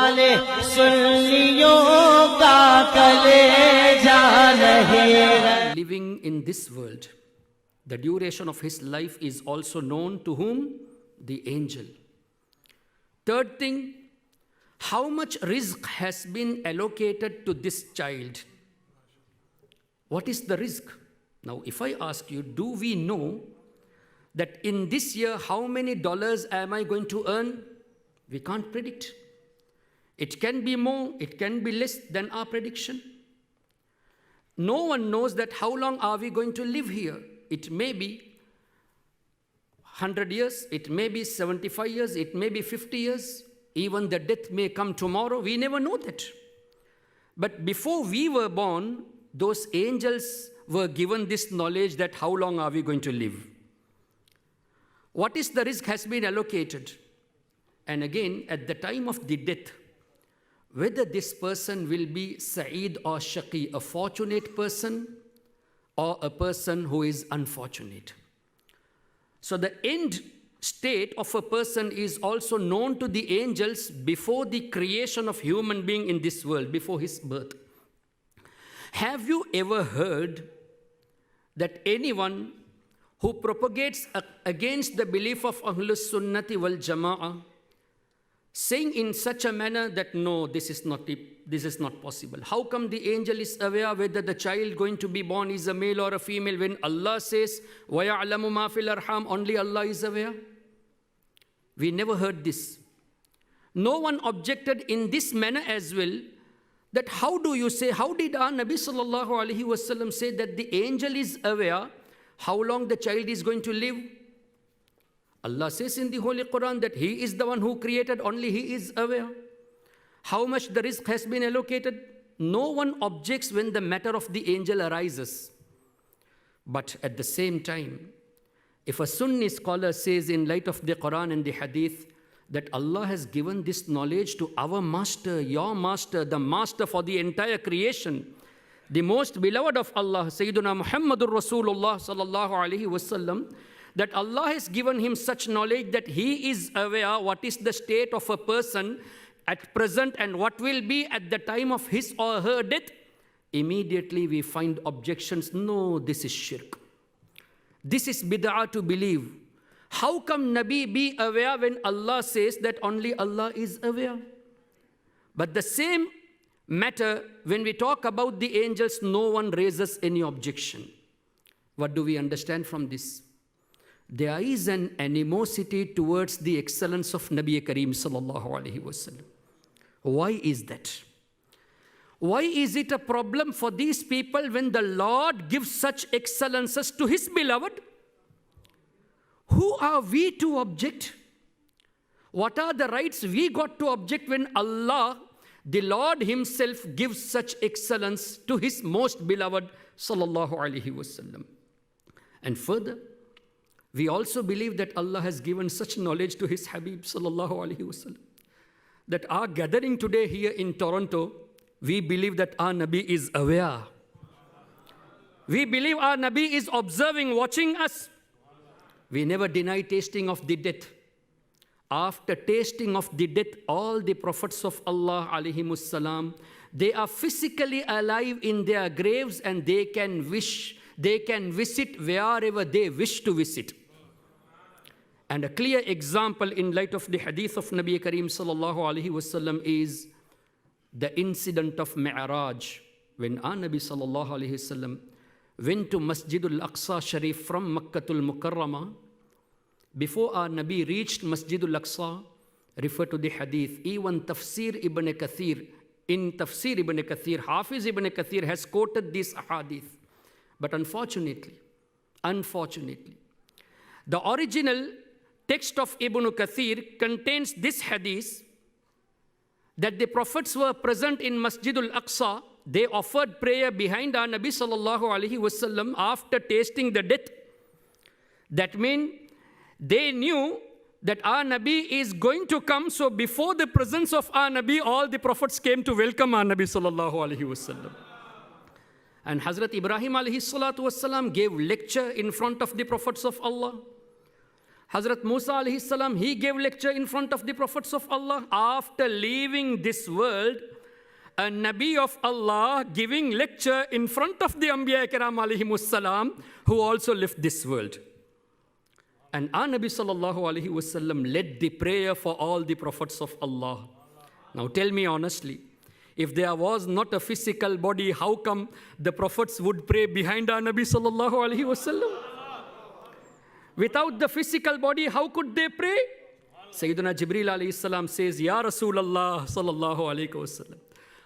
वाले सुन्नियों का कलेजा नहीं। Living in this world, the duration of his life is also known to whom? The angel. Third thing, how much rizq has been allocated to this child? What is the rizq? Now, if I ask you, do we know that in this year, how many dollars am I going to earn? We can't predict. It can be more, it can be less than our prediction. No one knows that how long are we going to live here. It may be 100 years, it may be 75 years, it may be 50 years. Even the death may come tomorrow. We never know that. But before we were born, those angels were given this knowledge that how long are we going to live. What is the rizq has been allocated? And again, at the time of the death, whether this person will be Sa'id or Shaqi, a fortunate person or a person who is unfortunate. So the end state of a person is also known to the angels before the creation of human being in this world, before his birth. Have you ever heard that anyone who propagates against the belief of Ahlus Sunnati wal Jama'ah, saying in such a manner that no, this is not possible? How come the angel is aware whether the child going to be born is a male or a female when Allah says, وَيَعْلَمُ مَا فِي الْأَرْحَامِ, only Allah is aware? We never heard this. No one objected in this manner as well, that how do you say, how did our Nabi sallallahu alaihi wasallam say that the angel is aware how long the child is going to live? Allah says in the Holy Quran that He is the one who created, only He is aware. How much the rizq has been allocated? No one objects when the matter of the angel arises. But at the same time, if a Sunni scholar says in light of the Quran and the Hadith that Allah has given this knowledge to our master, your master, the master for the entire creation, the most beloved of Allah, Sayyiduna Muhammadur Rasulullah sallallahu alaihi wasallam, that Allah has given him such knowledge that he is aware what is the state of a person at present and what will be at the time of his or her death, immediately we find objections. No, this is shirk. This is bid'ah to believe. How come Nabi be aware when Allah says that only Allah is aware? But the same matter, when we talk about the angels, no one raises any objection. What do we understand from this? There is an animosity towards the excellence of Nabi Kareem sallallahu alaihi wasallam. Why is that? Why is it a problem for these people when the Lord gives such excellences to His beloved? Who are we to object? What are the rights we got to object when Allah, the Lord Himself, gives such excellence to His most beloved sallallahu alaihi wasallam? And further, we also believe that Allah has given such knowledge to His Habib sallallahu alaihi wasallam, that our gathering today here in Toronto, we believe that our Nabi is aware. We believe our Nabi is observing, watching us. We never deny tasting of the death. After tasting of the death, all the prophets of Allah alayhimus salam, they are physically alive in their graves and they can visit wherever they wish to visit. And a clear example in light of the hadith of Nabi Kareem sallallahu alayhi wasallam is the incident of Mi'raj, when our Nabi sallallahu alayhi wasallam went to Masjidul Aqsa Sharif from Makkatul Mukarramah. Before our Nabi reached Masjidul Aqsa, refer to the hadith, even Tafsir Ibn Kathir, in Tafsir Ibn Kathir, Hafiz Ibn Kathir has quoted this hadith. But unfortunately, the original text of Ibn Kathir contains this hadith, that the prophets were present in Masjidul Aqsa. They offered prayer behind our Nabi sallallahu alaihi wasallam after tasting the death. That means they knew that our Nabi is going to come. So before the presence of our Nabi, all the prophets came to welcome our Nabi sallallahu alaihi wasallam. And Hazrat Ibrahim alayhi salatu wasalam gave lecture in front of the prophets of Allah. Hazrat Musa alayhi salam, he gave lecture in front of the prophets of Allah. After leaving this world, a Nabi of Allah giving lecture in front of the Anbiya Kiram alayhimus salam, who also left this world. And our Nabi sallallahu alayhi wasallam led the prayer for all the prophets of Allah. Now tell me honestly, if there was not a physical body, how come the prophets would pray behind our Nabi sallallahu alayhi wasallam? Without the physical body, how could they pray? Sayyidina Jibreel alayhi salam says, Ya Rasulullah sallallahu alayhi wasallam,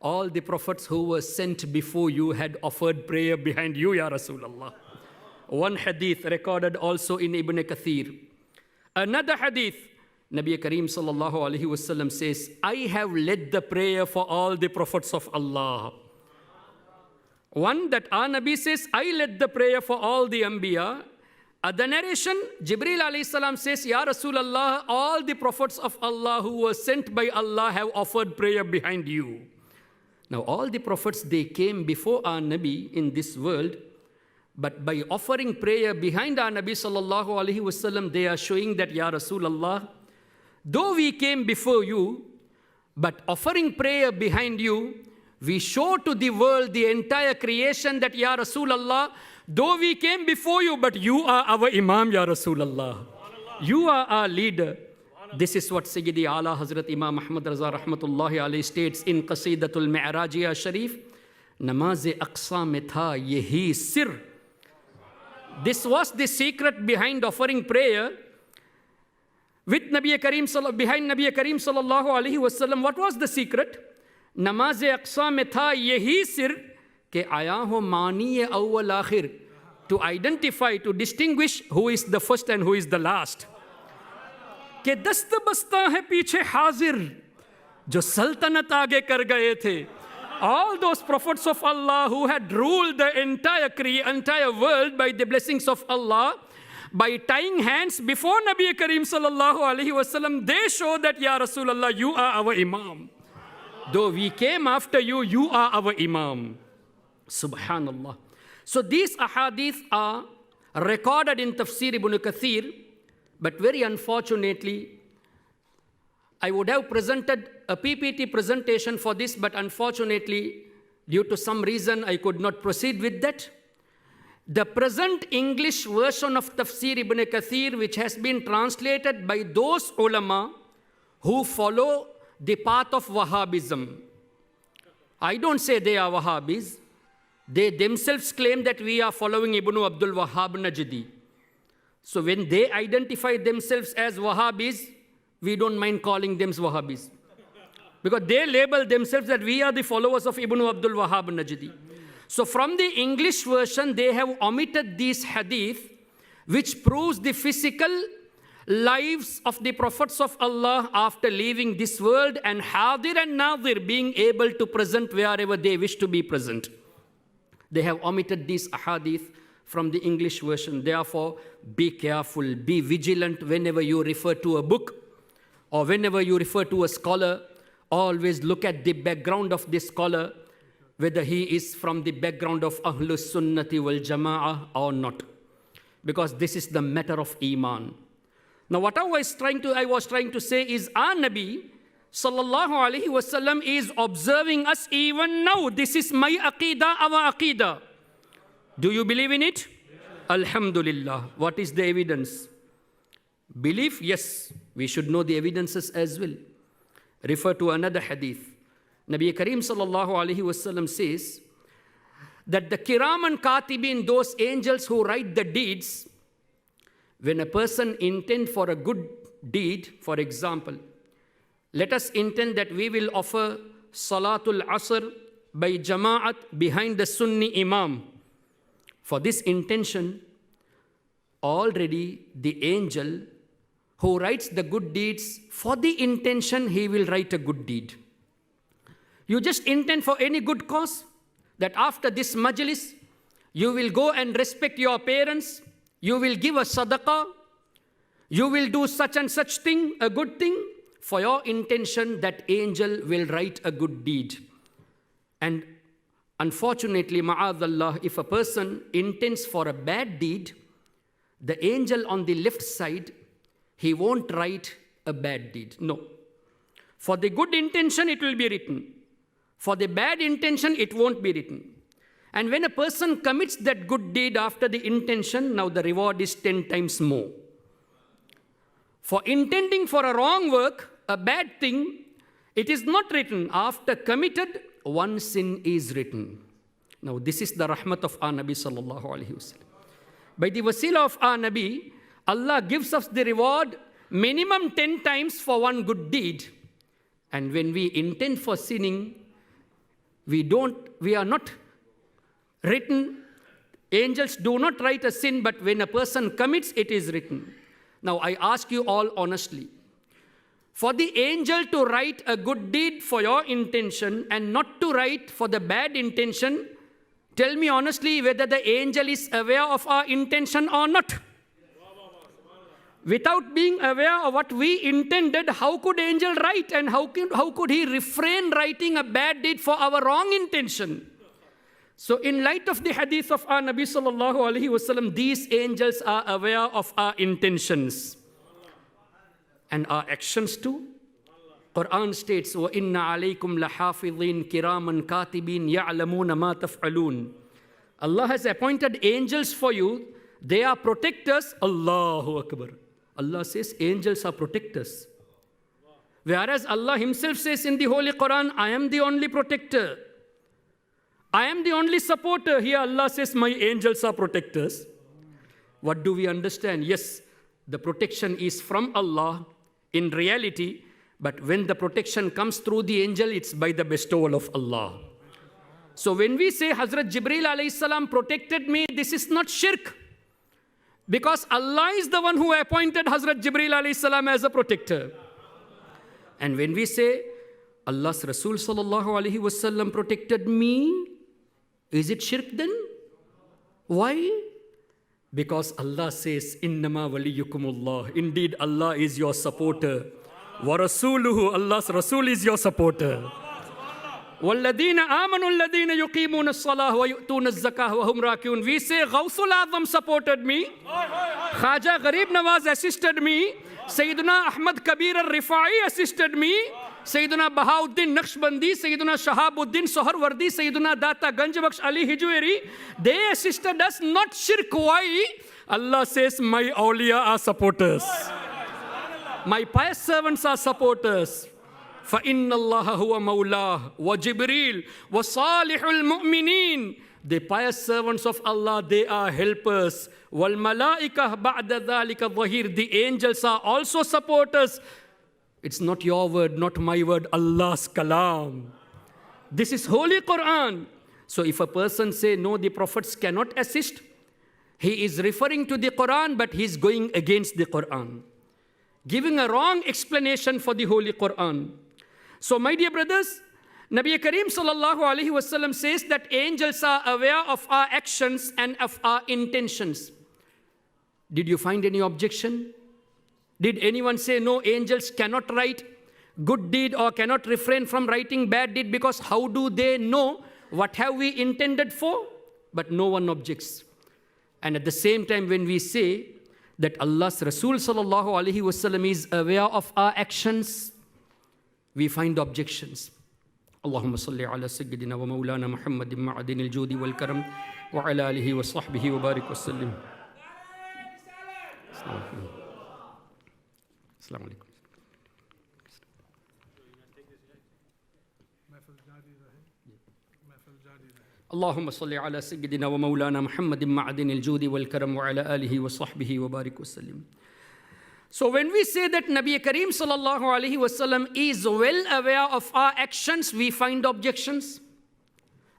all the prophets who were sent before you had offered prayer behind you, Ya Rasulullah. One hadith recorded also in Ibn Kathir. Another hadith, Nabi Kareem sallallahu alayhi wasallam says, I have led the prayer for all the prophets of Allah. One that our Nabi says, I led the prayer for all the Anbiya. Other narration, Jibreel alayhi salam says, Ya Rasulullah, all the prophets of Allah who were sent by Allah have offered prayer behind you. Now all the prophets, they came before our Nabi in this world, but by offering prayer behind our Nabi sallallahu alayhi wasallam, they are showing that, Ya Rasulullah, though we came before you, but offering prayer behind you, we show to the world, the entire creation, that, Ya Rasulullah, though we came before you, but you are our Imam, Ya Rasulullah. You are our leader. This is what Sayyidi Ala Hazrat Imam Ahmad Raza Rahmatullahi alayhi states in Qasidatul Mi'rajiyah Sharif, Namaz-e Aqsa mein tha yehi sir. This was the secret behind offering prayer with Nabi Kareem, behind Nabi Kareem sallallahu alayhi wasallam. What was the secret? Namaz-e Aqsa mein tha yehi sir ke aya ho mani awwal akhir, to identify, to distinguish who is the first and who is the last. Ke dast basta hai piche hazir, jo sultanat aage kar gaye the. All those prophets of Allah who had ruled the entire world by the blessings of Allah, by tying hands before Nabi Kareem sallallahu alaihi wasallam, they show that, Ya Rasulullah, you are our Imam. Though we came after you, you are our Imam. Subhanallah. So these ahadith are recorded in Tafsir Ibn Kathir, but very unfortunately, I would have presented a PPT presentation for this, but unfortunately, due to some reason, I could not proceed with that. The present English version of Tafsir Ibn Kathir, which has been translated by those ulama who follow the path of Wahhabism. I don't say they are Wahhabis. They themselves claim that we are following Ibn Abdul Wahhab Najdi. So when they identify themselves as Wahhabis, we don't mind calling them Wahhabis. Because they label themselves that we are the followers of Ibn Abdul Wahhab Najdi. So from the English version, they have omitted these hadith, which proves the physical lives of the prophets of Allah after leaving this world, and Hadir and Nadir being able to present wherever they wish to be present. They have omitted these ahadith from the English version. Therefore, be careful, be vigilant whenever you refer to a book or whenever you refer to a scholar. Always look at the background of this scholar, whether he is from the background of Ahlus Sunnati wal Jama'ah or not. Because this is the matter of Iman. Now what I was trying to say is, our Nabi sallallahu alaihi wasallam is observing us even now. This is my aqidah, our aqidah. Do you believe in it? Yes. Alhamdulillah. What is the evidence? Belief? Yes. We should know the evidences as well. Refer to another hadith. Nabi Kareem sallallahu alaihi wasallam says that the kiram and katibin, those angels who write the deeds, when a person intend for a good deed, for example, let us intend that we will offer Salatul Asr by Jama'at behind the Sunni Imam. For this intention, already the angel who writes the good deeds, for the intention he will write a good deed. You just intend for any good cause, that after this majlis, you will go and respect your parents, you will give a sadaqah, you will do such and such thing, a good thing. For your intention, that angel will write a good deed. And unfortunately, ma'adallah, if a person intends for a bad deed, the angel on the left side He won't write a bad deed. No. For the good intention, it will be written. For the bad intention, it won't be written. And when a person commits that good deed after the intention, now the reward is 10 times more. For intending for a wrong work, a bad thing, it is not written. After committed, one sin is written. Now this is the rahmat of our Nabi sallallahu alaihi wasallam. By the wasila of our Nabi, Allah gives us the reward minimum 10 times for one good deed. And when we intend for sinning, we are not written. Angels do not write a sin, but when a person commits, it is written. Now I ask you all honestly, for the angel to write a good deed for your intention and not to write for the bad intention, tell me honestly whether the angel is aware of our intention or not. Without being aware of what we intended, how could angel write, and how could he refrain writing a bad deed for our wrong intention? So in light of the hadith of our Nabi sallallahu alaihi wasallam, these angels are aware of our intentions and our actions too. Quran states, وَإِنَّ عَلَيْكُمْ لَحَافِظِينَ كِرَامًا كَاتِبِينَ يَعْلَمُونَ مَا تَفْعَلُونَ. Allah has appointed angels for you. They are protectors. Allahu Akbar. Allah says angels are protectors. Whereas Allah himself says in the Holy Quran, I am the only protector. I am the only supporter. Here Allah says, my angels are protectors. What do we understand? Yes, the protection is from Allah in reality, but when the protection comes through the angel, it's by the bestowal of Allah. So when we say Hazrat Jibreel alayhi salam protected me, this is not shirk. Because Allah is the one who appointed Hazrat Jibreel alayhi salam as a protector. And when we say Allah's Rasul sallallahu alaihi wasallam protected me, is it shirk then? Why? Because Allah says, Innama waliyukumullah. Indeed, Allah is your supporter. Wa rasuluhu, Allah's Rasul is your supporter. وَالَّذِينَ آمَنُوا الَّذِينَ يُقِيمُونَ الصَّلَاةَ وَيُؤْتُونَ الزَّكَاةَ وَهُمْ رَاكِعُونَ. We say Ghawsul Azam supported me. Khaja Gharib Nawaz assisted me. Sayyiduna Ahmad Kabir al-Rifai assisted me. Sayyiduna Bahauddin Naqshbandi, Sayyiduna Shahabuddin Soharwardi, Sayyiduna Data Ganjabaksh Ali Hijweri, they assisted us, not shirk. Why? Allah says, my awliya are supporters. My pious servants are supporters. فَإِنَّ اللَّهَ هُوَ مَوْلَاهُ وَجِبْرِيلُ وَصَالِحُ الْمُؤْمِنِينَ. The pious servants of Allah, they are helpers. وَالْمَلَائِكَةُ بَعْدَ ذَلِكَ ظَهِيرٌ. The angels are also supporters. It's not your word, not my word, Allah's kalam. This is Holy Quran. So if a person say, no, the prophets cannot assist, he is referring to the Quran, but he is going against the Quran, giving a wrong explanation for the Holy Quran. So my dear brothers, Nabi Kareem sallallahu alaihi wasallam says that angels are aware of our actions and of our intentions. Did you find any objection? Did anyone say, no, angels cannot write good deed or cannot refrain from writing bad deed, because how do they know what have we intended for? But no one objects. And at the same time, when we say that Allah's Rasul sallallahu alaihi wasallam is aware of our actions, we find objections. Allahumma salli ala sayyidina wa maulana Muhammadin ma'adin al-judi wal-karam wa ala alihi wa sahbihi wa barik wa sallim. Assalamu alaikum. اللهم صل على سيدنا ومولانا محمد معدن الجود والكرم وعلى آله وصحبه وبارك وسلم. So when we say that Nabi Kareem sallallahu alaihi wasallam is well aware of our actions, we find objections.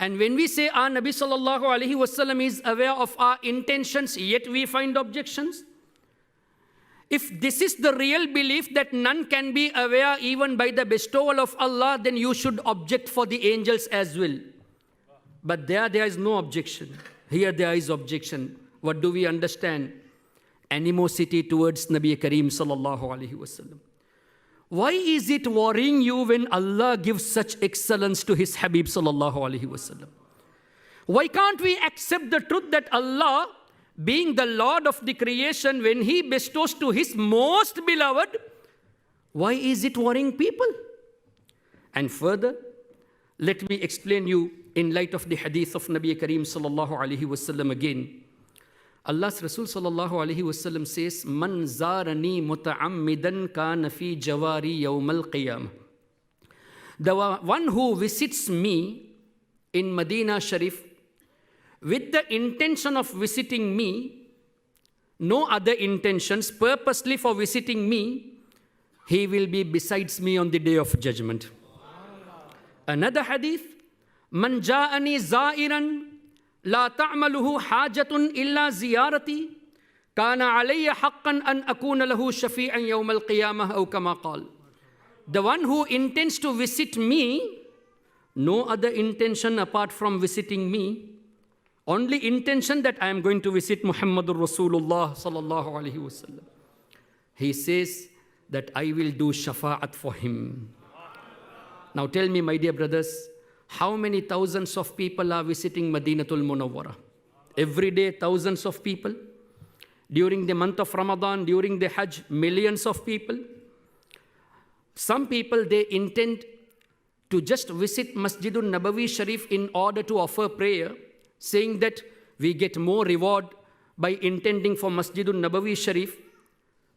And when we say our Nabi sallallahu alaihi wasallam is aware of our intentions, yet we find objections. If this is the real belief that none can be aware even by the bestowal of Allah, then you should object for the angels as well. But there is no objection. Here there is objection. What do we understand? Animosity towards Nabi Kareem sallallahu alaihi wasallam. Why is it worrying you when Allah gives such excellence to His Habib sallallahu alaihi wasallam? Why can't we accept the truth that Allah being the Lord of the creation, when He bestows to His most beloved, why is it worrying people? And further, let me explain you in light of the hadith of Nabi Kareem sallallahu alaihi wasallam again. Allah's Rasul sallallahu alaihi wasallam says, "Man zarani muta'ammidan kana fi jawari yawmal qiyamah." The one who visits me in Medina Sharif with the intention of visiting me, no other intentions, purposely for visiting me, he will be besides me on the day of judgment. Another hadith, "Man ja'ani za'iran la ta'maluhu hajatun illa ziyarati kana alayya haqqan an akuna lahu shafi'an yawm al-qiyamah aw kama qala." The one who intends to visit me, no other intention apart from visiting me, only intention that I am going to visit Muhammadur Rasulullah sallallahu alaihi wasallam. He says that I will do shafa'at for him. Now tell me, my dear brothers, how many thousands of people are visiting Madinatul Munawwara? Every day, thousands of people. During the month of Ramadan, during the Hajj, millions of people. Some people, they intend to just visit Masjidun Nabawi Sharif in order to offer prayer, saying that we get more reward by intending for Masjidun Nabawi Sharif.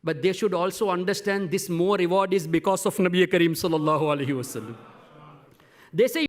But they should also understand this more reward is because of Nabi Kareem sallallahu alaihi wasallam. They say